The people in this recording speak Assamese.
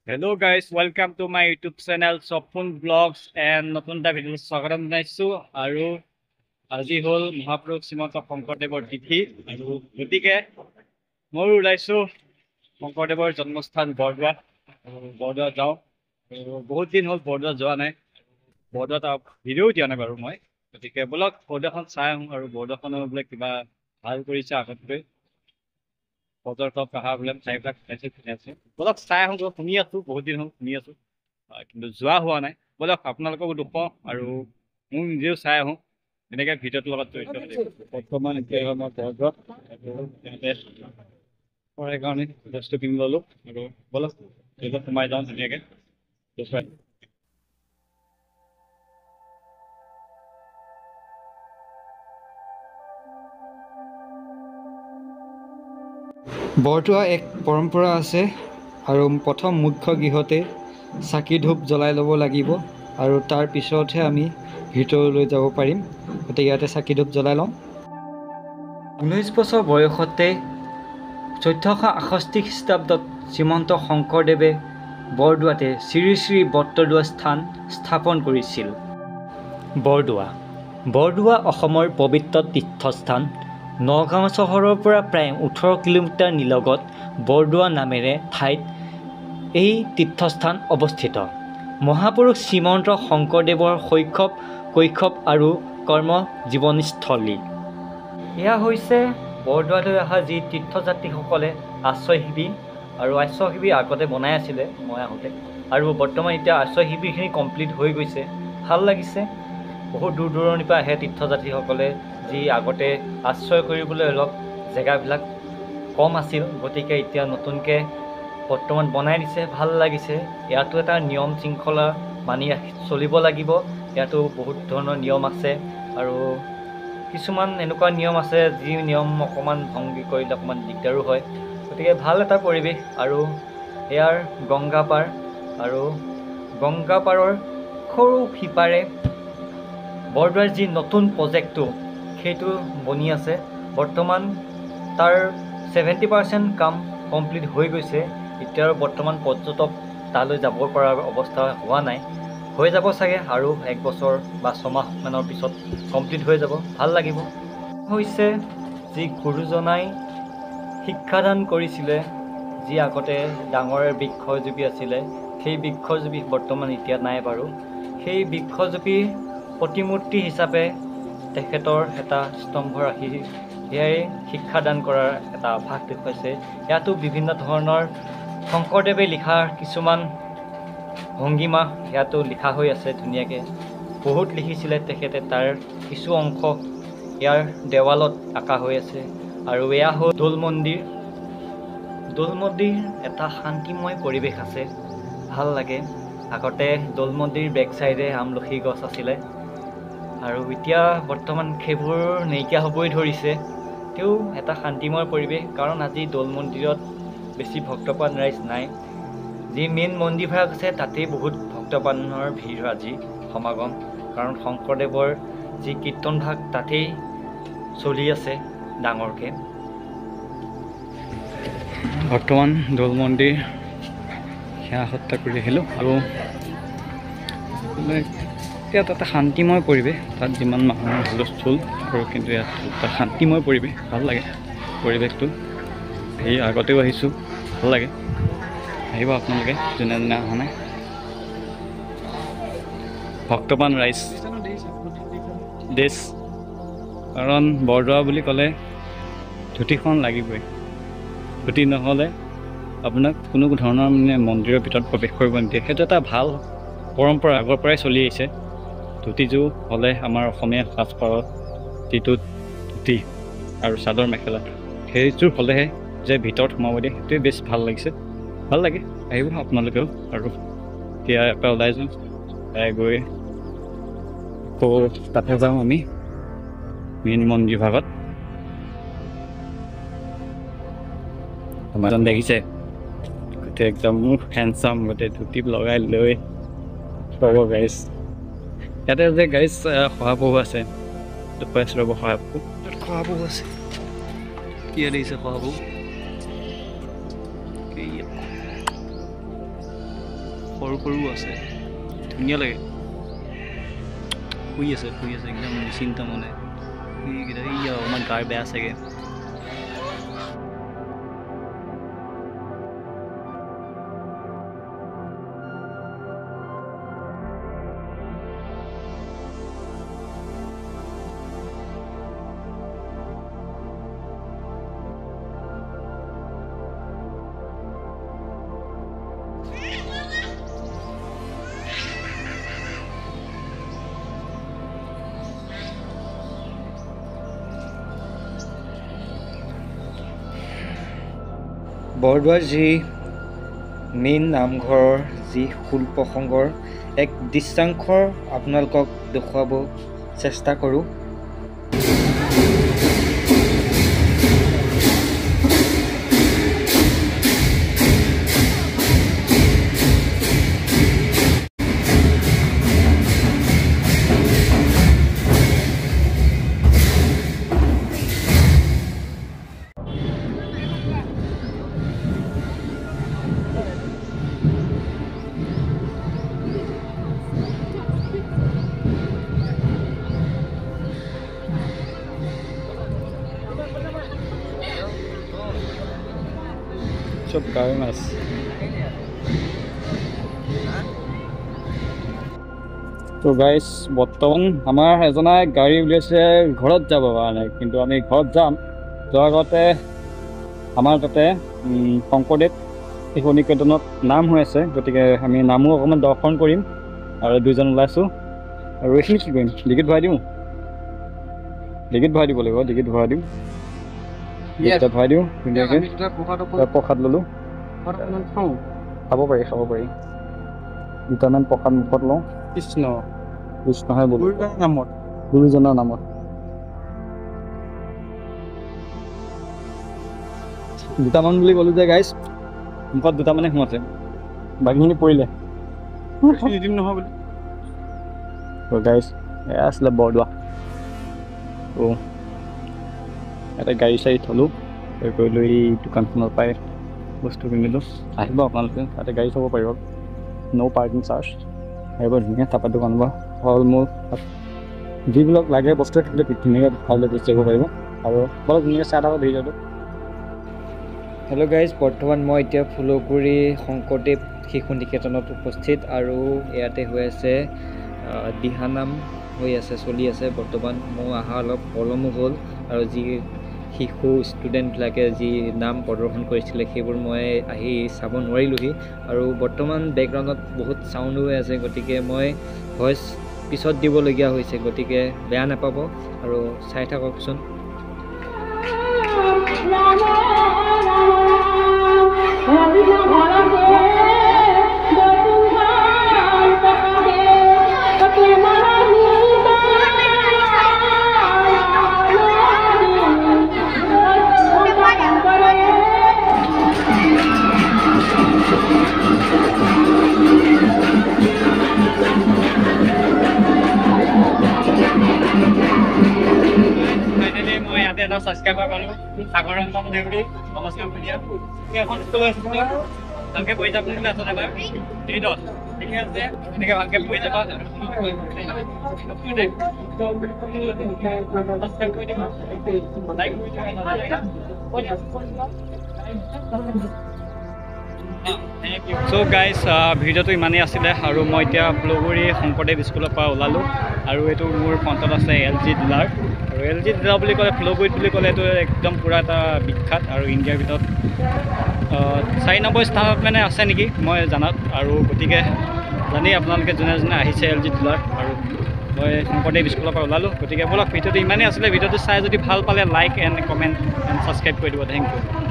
Hello guys, welcome to my YouTube channel Sopun Vlogs and নতুন এটা ভিডিঅ' স্বাগতম জনাইছো আৰু আজি হ'ল মহাপুৰুষ শ্ৰীমন্ত শংকৰদেৱৰ তিথি আৰু গতিকে মই ওলাইছো শংকৰদেৱৰ জন্মস্থান বৰদোৱা আৰু বৰদোৱা যাওঁ আৰু বহুত দিন হ'ল বৰদোৱা যোৱা নাই বৰদোৱাত ভিডিঅ'ও দিয়া নাই বাৰু মই গতিকে ব'লক বৰদোৱাখন চাই আহোঁ আৰু বৰদোৱাখনো বোলে কিবা ভাল কৰিছে আগতকৈ পৰ্যটক অহা বোলে ঠাইবিলাক আছে ব'লক চাই আহোঁ শুনি আছো বহুত দিন হ'ল শুনি আছো কিন্তু যোৱা হোৱা নাই ব'লক আপোনালোককো দেখুৱাওঁ আৰু মোক নিজেও চাই আহোঁ এনেকৈ ভিডিঅ'টোৰ লগত জড়িত হৈ থাকিব বৰ্তমান এতিয়া মই বৰদোৱাত কাৰণে বস্তু কিনি ল'লোঁ আৰু ব'লক ভিডিঅ'ত সোমাই যাওঁ ধুনীয়াকৈ দেখুৱাই বৰদোৱা এক পৰম্পৰা আছে আৰু প্ৰথম মুখ্য গৃহতে চাকি ধূপ জ্বলাই ল'ব লাগিব আৰু তাৰ পিছতহে আমি ভিতৰলৈ যাব পাৰিম। গতিকে ইয়াতে চাকি ধূপ জ্বলাই লওঁ। 19 বছৰ বয়সতে 1468 খ্ৰীষ্টাব্দত শ্ৰীমন্ত শংকৰদেৱে বৰদোৱাতে শ্ৰী শ্ৰী বটদ্ৰৱা স্থান স্থাপন কৰিছিল। বৰদোৱা অসমৰ পবিত্ৰ তীৰ্থস্থান। নগাঁও চহৰৰ পৰা প্ৰায় 18 কিলোমিটাৰ নিলগত বৰদোৱা নামেৰে ঠাইত এই তীৰ্থস্থান অৱস্থিত। মহাপুৰুষ শ্ৰীমন্ত শংকৰদেৱৰ কৈশৱ আৰু কৰ্ম জীৱনস্থলী। এয়া হৈছে বৰদোৱালৈ অহা যি তীৰ্থযাত্ৰীসকলে আশ্ৰয় শিবিৰ আৰু আশ্ৰয় শিবিৰ আগতে বনাই আছিলে মই আহোঁতে আৰু বৰ্তমান এতিয়া আশ্ৰয় শিবিৰখিনি কমপ্লিট হৈ গৈছে। ভাল লাগিছে। বহুত দূৰ দূৰণিৰ পৰা আহে তীৰ্থযাত্ৰীসকলে যি আগতে আশ্ৰয় কৰিবলৈ অলপ জেগাবিলাক কম আছিল গতিকে এতিয়া নতুনকৈ বৰ্তমান বনাই দিছে। ভাল লাগিছে। ইয়াতো এটা নিয়ম শৃংখলা মানি চলিব লাগিব। ইয়াতো বহুত ধৰণৰ নিয়ম আছে আৰু কিছুমান এনেকুৱা নিয়ম আছে যি নিয়ম অকণমান ভংগী কৰিলে অকণমান দিগদাৰো হয়। গতিকে ভাল এটা পৰিৱেশ আৰু ইয়াৰ গংগা পাৰ আৰু গংগা পাৰৰ সৰু সিপাৰে বৰদোৱাৰ যি নতুন প্ৰজেক্টটো সেইটো বনি আছে। বৰ্তমান তাৰ 70% কাম কমপ্লিট হৈ গৈছে। এতিয়া বৰ্তমান পৰ্যটক তালৈ যাব পৰা অৱস্থা হোৱা নাই। হৈ যাব চাগে আৰু 1 বছৰ বা 6 মাহমানৰ পিছত কমপ্লিট হৈ যাব। ভাল লাগিব। হৈছে যি গুৰুজনাই শিক্ষাদান কৰিছিলে, যি আগতে ডাঙৰ বৃক্ষজোপী আছিলে, সেই বৃক্ষজোপী বৰ্তমান এতিয়া নাই বাৰু। সেই বৃক্ষজোপীৰ প্ৰতিমূৰ্তি হিচাপে তেখেতৰ এটা স্তম্ভ ৰাখি সেয়াই শিক্ষাদান কৰাৰ এটা আভাস দেখুৱাইছে। ইয়াতো বিভিন্ন ধৰণৰ শংকৰদেৱে লিখা কিছুমান ভংগীমা ইয়াতো লিখা হৈ আছে ধুনীয়াকৈ। বহুত লিখিছিলে তেখেতে, তাৰ কিছু অংশ ইয়াৰ দেৱালত আঁকা হৈ আছে। আৰু এয়া হ'ল দৌল মন্দিৰ। দৌল মন্দিৰ এটা শান্তিময় পৰিৱেশ আছে, ভাল লাগে। আগতে দৌল মন্দিৰ বেক চাইডে আমলখি গছ আছিলে আৰু এতিয়া বৰ্তমান সেইবোৰ নাইকিয়া হ'বই ধৰিছে। তেও এটা শান্তিময় পৰিৱেশ, কাৰণ আজি দৌল মন্দিৰত বেছি ভক্তপ্ৰাণ ৰাইজ নাই। যি মেইন মন্দিৰভাগ আছে তাতেই বহুত ভক্তপ্ৰাণৰ ভিৰ আজি সমাগম, কাৰণ শংকৰদেৱৰ যি কীৰ্তনভাগ তাতেই চলি আছে ডাঙৰকৈ। বৰ্তমান দৌল মন্দিৰ সেৱা সৎকাৰ কৰি আহিলোঁ আৰু ইয়াত এটা শান্তিময় পৰিৱেশ। তাত যিমান মানুহৰ হুলস্থুল আৰু কিন্তু ইয়াত এটা শান্তিময় পৰিৱেশ, ভাল লাগে পৰিৱেশটো। সেই আগতেও আহিছোঁ, ভাল লাগে। আহিব আপোনালোকে যোনে যোনে অহা নাই। ভক্তপ্ৰাণ ৰাইজ দেশ, কাৰণ বৰদোৱা বুলি ক'লে ধুতিখন লাগিবই। ধুতি নহ'লে আপোনাক কোনো ধৰণৰ মন্দিৰৰ ভিতৰত প্ৰৱেশ কৰিব নিদিয়ে। সেইটো এটা ভাল পৰম্পৰা, আগৰ পৰাই চলি আহিছে। ধুতিযোৰ হ'লে আমাৰ অসমীয়া সাজপাৰত যিটো ধুতি আৰু চাদৰ মেখেলা, সেইযোৰ হ'লেহে যে ভিতৰত সোমাব দিয়ে, সেইটোৱে বেছ ভাল লাগিছে। ভাল লাগে, আহিব আপোনালোকেও। আৰু এতিয়া ইয়াৰ পৰা ওলাই যাওঁ, গৈ আকৌ তাতে যাওঁ আমি মেইন মন্দিৰ ভাগত। আমাৰজন দেখিছে গোটেই একদম হেণ্ডচাম, গোটেই ধুতি লগাই লৈ ৰ'ব গাইজ। ইয়াতে যে গাইজ শহাপহু আছে, দেখুৱাই আছোঁ ৰ'ব। শহাপহু আছে, কি দেখিছে শহাপহু। সৰু আছে ধুনীয়া লাগে শুই আছে একদম নিশ্চিন্ত মনে এইকেইটা অকণমান গাৰ বেয়া চাগে বৰদোৱাৰ যি মেইন নামঘৰৰ যি খোল প্ৰসংগৰ এক দৃশ্যাংশ আপোনালোকক দেখুৱাব চেষ্টা কৰোঁ চব গাঁৱৰ মাছ তো গাইজ বৰ্তমান আমাৰ এজনে গাড়ী উলিয়াইছে ঘৰত যাব কাৰণে কিন্তু আমি ঘৰত যাম যোৱাৰ আগতে আমাৰ তাতে শংকৰদেৱ শিশু নিকেতনত নাম হৈ আছে গতিকে আমি নামো অকণমান দৰ্শন কৰিম আৰু দুইজন ওলাইছোঁ আৰু এইখিনি কি কৰিম ডিগিত ভৰাই দিওঁ ডিগিত ভৰাই দিব লাগিব ডিগিত ভৰাই দিওঁ ভৰাই দিওঁ ধুনীয়াকৈ প্ৰসাদ ল'লোঁ খাব পাৰি দুটামান প্ৰসাদ মুখত লওঁ কৃষ্ণহে বোলো গুৰুজনৰ নামত দুটামান বুলি ক'লোঁ যে গাইজ মুখত দুটামানে সোমাইছে বাকীখিনি পৰিলে নহয় বুলি গাইজ এয়া আছিলে বৰদোৱা ত' ইয়াতে গাড়ী চাড়ী থলোঁ কৰি লৈ দোকানখনৰ পৰাই বস্তু কিনিলোঁ আহিব আপোনালোকে তাতে গাড়ী থ'ব পাৰিব ন' পাৰ্কিং চাৰ্জ আহিব ধুনীয়া তাৰপৰা দোকানৰ পৰা ফল মূল যিবিলাক লাগে বস্তু থাকিলে ধুনীয়াকৈ খাবলৈ গুচি যাব পাৰিব আৰু অলপ ধুনীয়াকৈ চাই থাকক ভিডিঅ'টো হেল্ল' গাইজ বৰ্তমান মই এতিয়া ফুলগুৰি শংকৰদেৱ শিশু নিকেতনত উপস্থিত আৰু ইয়াতে হৈ আছে দিহানাম হৈ আছে চলি আছে বৰ্তমান মোৰ অহা অলপ পলমো হ'ল আৰু যি শিশু ষ্টুডেণ্টবিলাকে যি নাম প্ৰদৰ্শন কৰিছিলে সেইবোৰ মই আহি চাব নোৱাৰিলোঁহি আৰু বৰ্তমান বেকগ্ৰাউণ্ডত বহুত চাউণ্ডো হৈ আছে গতিকে মই ভইচ পিছত দিবলগীয়া হৈছে গতিকে বেয়া নাপাব আৰু চাই থাককচোন সাবস্ক্ৰাইবাৰ পালো সাগৰ ৰঞ্জন দেউৰী নমস্কাৰ ভিডিঅ এখন স্কুল আছে ভালকে পঢ়ি যাব বুলি আছে এবাৰ 3 ঠিক আছে এনেকৈ ভালকে পঢ়ি যাবা সাবস্ক্ৰাইব কৰি দিবা লাইক কৰি দিবা সো গাইজ ভিডিঅ'টো ইমানেই আছিলে আৰু মই এতিয়া ফুলগুৰি শংকৰদেৱ স্কুলৰ পৰা ওলালোঁ আৰু এইটো মোৰ ফ্ৰণ্টত আছে LG ডিলাৰ আৰু LG ডিলাৰ বুলি ক'লে ফুলগুৰিত বুলি ক'লে এইটো একদম পূৰা এটা বিখ্যাত আৰু ইণ্ডিয়াৰ ভিতৰত 4 নম্বৰ স্থানত মানে আছে নেকি মই জানাত আৰু গতিকে জানি আপোনালোকে যোনে যোনে আহিছে LG ডিলাৰ আৰু মই শংকৰদেৱ স্কুলৰ পৰা ওলালোঁ গতিকে ব'লক ভিডিঅ'টো ইমানেই আছিলে ভিডিঅ'টো চাই যদি ভাল পালে like and comment and subscribe কৰি দিব থেংক ইউ